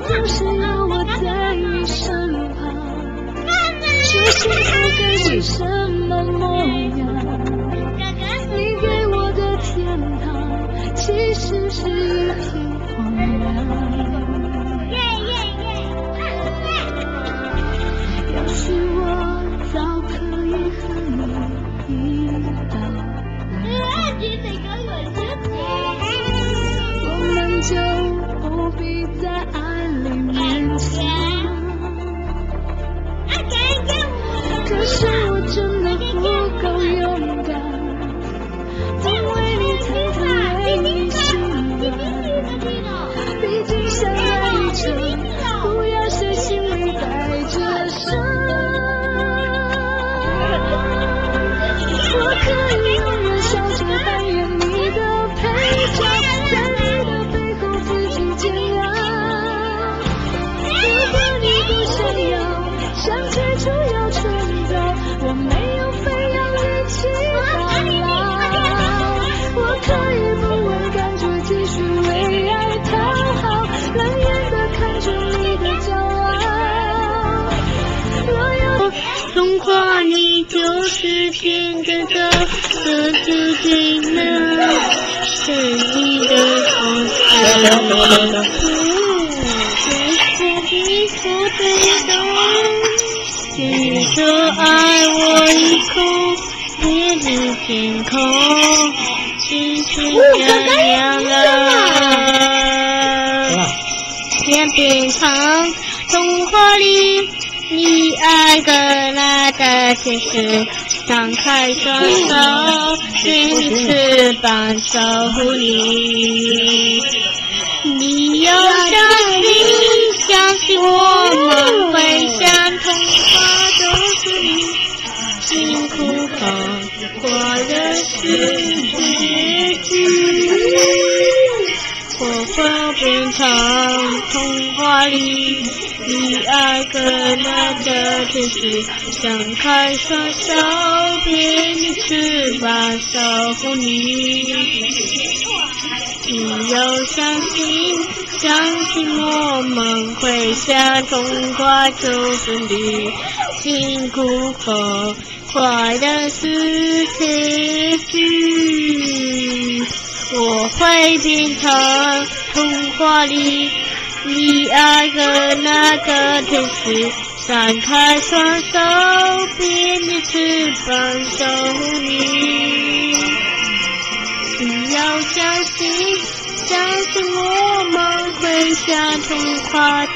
就是要我在你身旁，说幸福该是什么模样？你给我的天堂，其实是一片荒凉。要是我早可以和你一道来，我们就不必在爱里勉强。可是我真的不够勇敢，不为你忐忑，为你心软。毕竟相爱一程，不要谁心里带着伤。我可以永远笑着扮演你的配角，在你的背后自己煎熬。如果你不想要，像最初要春早，我没有非要一起到老。我可以不问感觉，继续为爱讨好，冷眼地看着你的骄傲。童话里就是天真的这是最美，是你的童话。你说对的，你说爱我一口，别的天空只是这样啊。天边长，童话里你爱的那个天使，张开双手，给你翅膀守护你。你要相信我们会像童话都是你，辛苦后快乐是结局。火花变成童话里你爱的那个天使，张开双手，给你翅膀守护你。你要相信我们会像童话就是你，辛苦后快乐是结局。我会变成童话里你爱的那个天使，张开双手，给你翅膀守护你。你要相信我们会像童话的